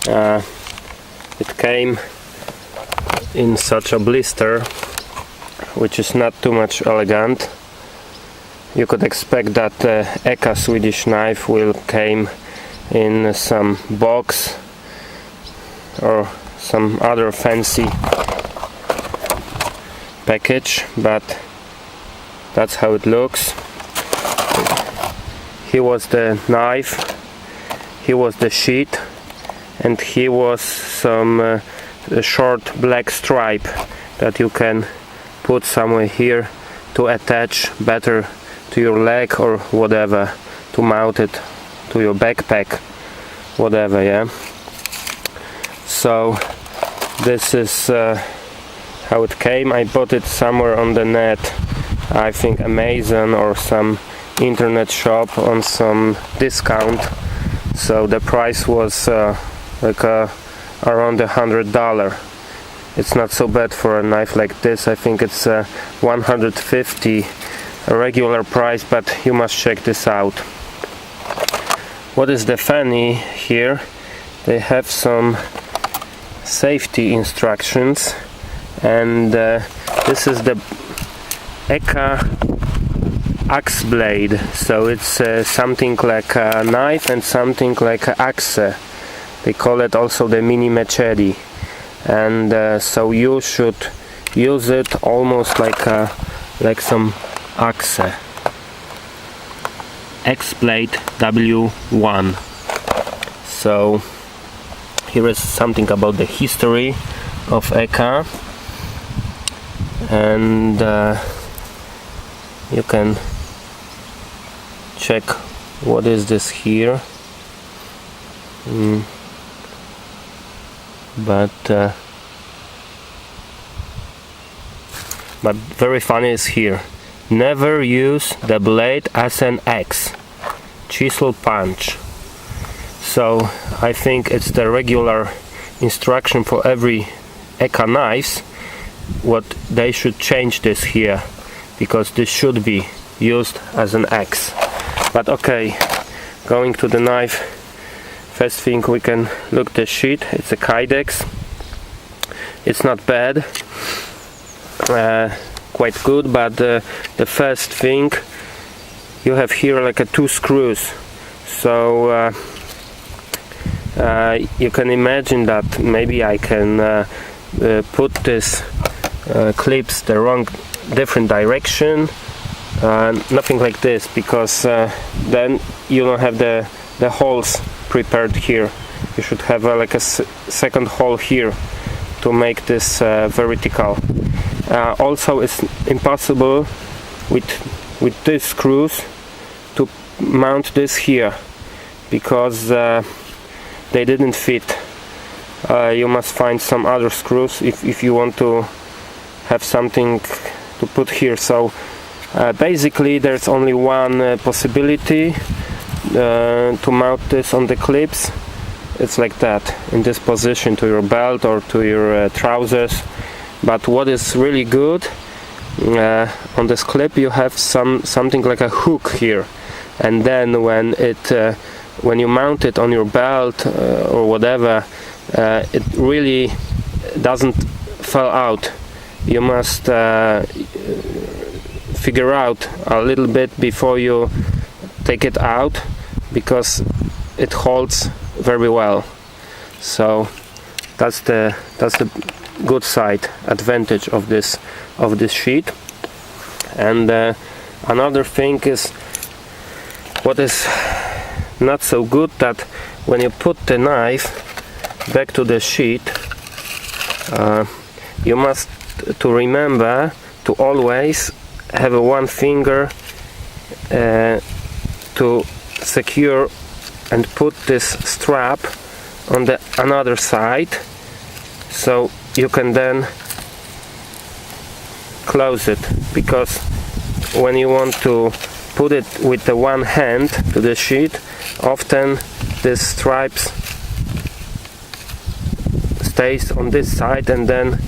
It came in such a blister, which is not too much elegant. You could expect that EKA Swedish knife will came in some box or some other fancy package, but that's how it looks. Here was the knife, here was the sheet, and here was some a short black stripe that you can put somewhere here to attach better to your leg or whatever, to mount it to your backpack, whatever, yeah. So this is how it came. I bought it somewhere on the net, I think Amazon or some internet shop on some discount, so the price was around $100. It's not so bad for a knife like this. I think it's $150 a regular price, but you must check this out. What is the funny here, they have some safety instructions, and this is the EKA Axe Blade, so it's something like a knife and something like an axe. They call it also the mini machete, and so you should use it almost like some axe. AxeBlade W1. So here is something about the history of EKA, and you can check what is this here. But very funny is here: never use the blade as an axe, chisel punch. So I think it's the regular instruction for every EKA knives, what they should change this here, because this should be used as an axe. But okay, going to the knife, first thing we can look the sheet. It's a Kydex. It's not bad, quite good, but the first thing, you have here like two screws, so you can imagine that maybe I can put this clips the wrong different direction, nothing like this, because then you don't have the holes prepared here. You should have like a second hole here to make this vertical. Also, it's impossible with these screws to mount this here, because they didn't fit. You must find some other screws if you want to have something to put here. So basically there's only one possibility to mount this on the clips. It's like that, in this position, to your belt or to your trousers. But what is really good, on this clip you have something like a hook here, and then when you mount it on your belt or whatever, it really doesn't fall out. You must figure out a little bit before you take it out, because it holds very well. So that's the good side, advantage of this sheet. And another thing is, what is not so good, that when you put the knife back to the sheet, you must to remember to always have one finger to secure and put this strap on the another side, so you can then close it, because when you want to put it with the one hand to the sheet, often this stripes stays on this side, and then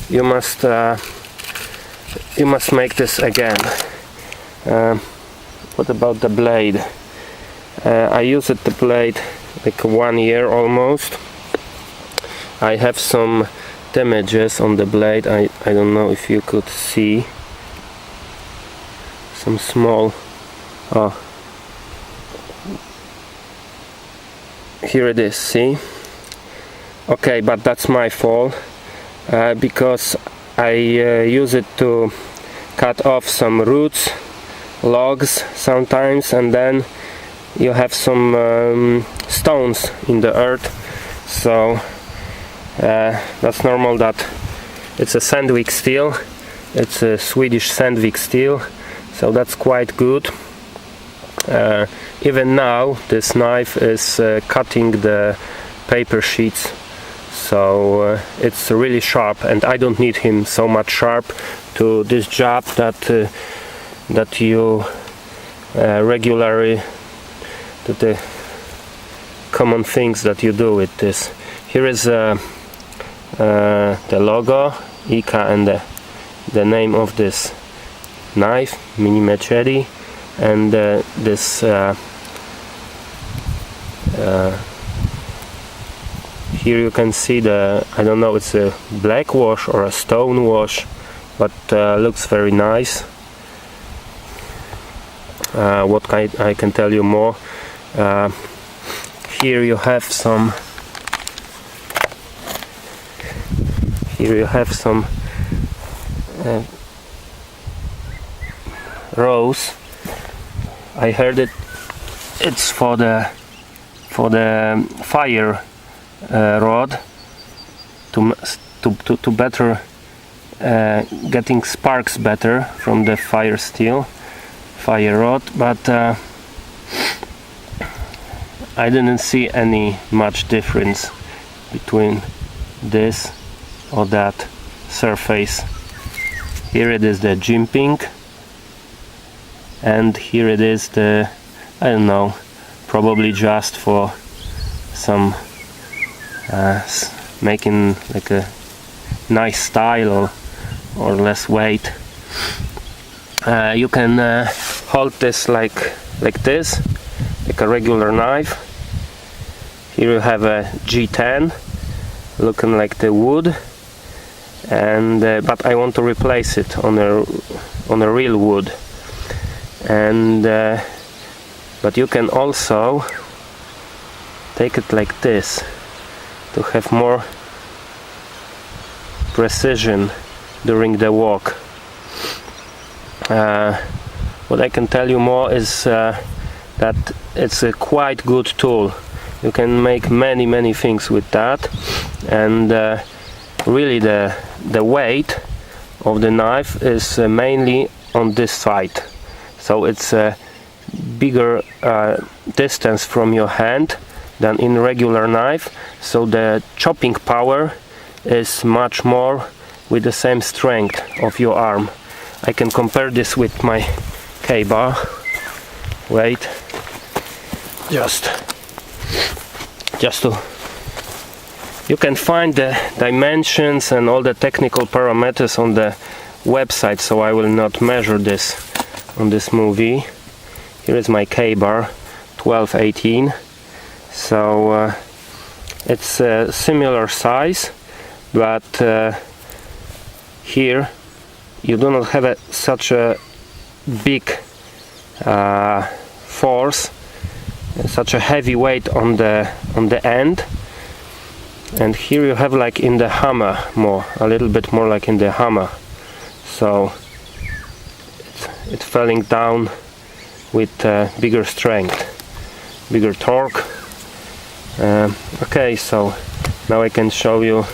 you must make this again. What about the blade? I used the blade like 1 year almost. I have some damages on the blade. I don't know if you could see some small, oh, here it is, see? Okay, but that's my fault, because I use it to cut off some roots, logs sometimes, and then you have some stones in the earth, so that's normal that it's a Sandvik steel. It's a Swedish Sandvik steel, so that's quite good. Even now this knife is cutting the paper sheets, so it's really sharp, and I don't need him so much sharp to this job that you regularly, the common things that you do with this. Here is the logo EKA and the name of this knife, mini machete, and this here you can see the, I don't know, it's a black wash or a stone wash, but looks very nice. What I can tell you more, here you have some rows. I heard it's for the fire rod, to better getting sparks better from the fire rod, but I didn't see any much difference between this or that surface. Here it is the jimping, and here it is the, I don't know, probably just for some making like a nice style or less weight. You can hold this like this, like a regular knife. Here you have a G10 looking like the wood, and but I want to replace it on a real wood. And but you can also take it like this to have more precision during the walk. What I can tell you more is that it's a quite good tool. You can make many things with that, and really the weight of the knife is mainly on this side, so it's a bigger distance from your hand than in regular knife, so the chopping power is much more with the same strength of your arm. I can compare this with my K-bar. Wait, just to, you can find the dimensions and all the technical parameters on the website, so I will not measure this on this movie. Here is my K-bar 12-18, so it's a similar size, but here you do not have such a big force, such a heavy weight on the end, and here you have like in the hammer a little bit more like in the hammer, so it's falling down with bigger strength, bigger torque. Okay, so now I can show you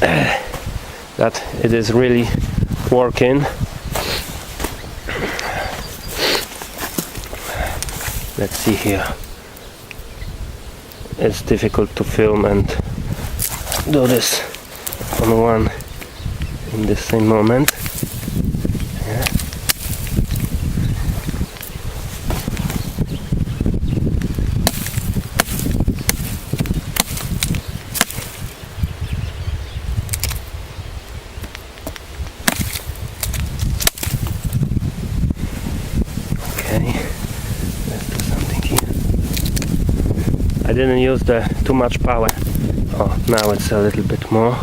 that it is really working. Let's see here. It's difficult to film and do this on one in the same moment. Yeah. Okay, let's do something here. I didn't use too much power. Oh, now it's a little bit more.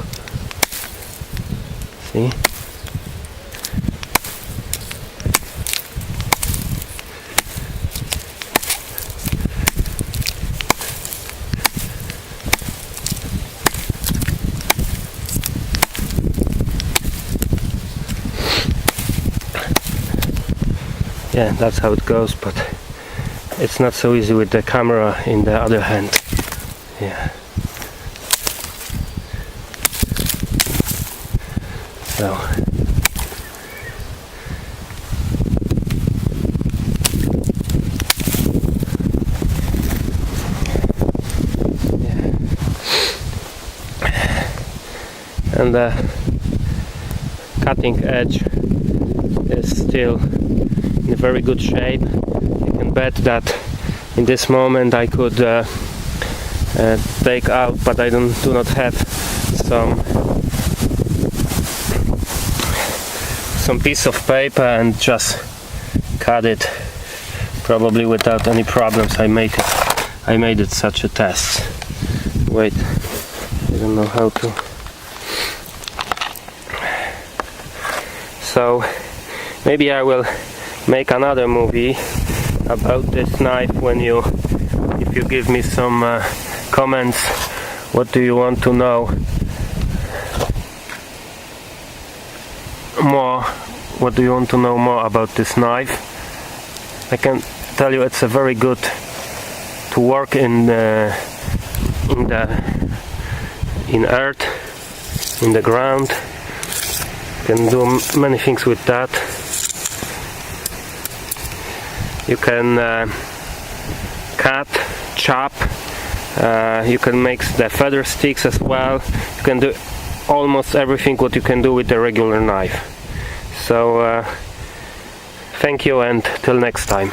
See? Yeah, that's how it goes, but it's not so easy with the camera in the other hand. Yeah. So yeah. And the cutting edge is still in a very good shape. You can bet that in this moment I could take out, but I do not have some piece of paper and just cut it, probably without any problems. I made it such a test. Wait, I don't know how to. So maybe I will make another movie about this knife if you give me some comments. What do you want to know more? What do you want to know more about this knife? I can tell you it's a very good to work in earth, in the ground. You can do many things with that. You can cut, chop, you can make the feather sticks as well. You can do almost everything what you can do with a regular knife. So thank you, and till next time.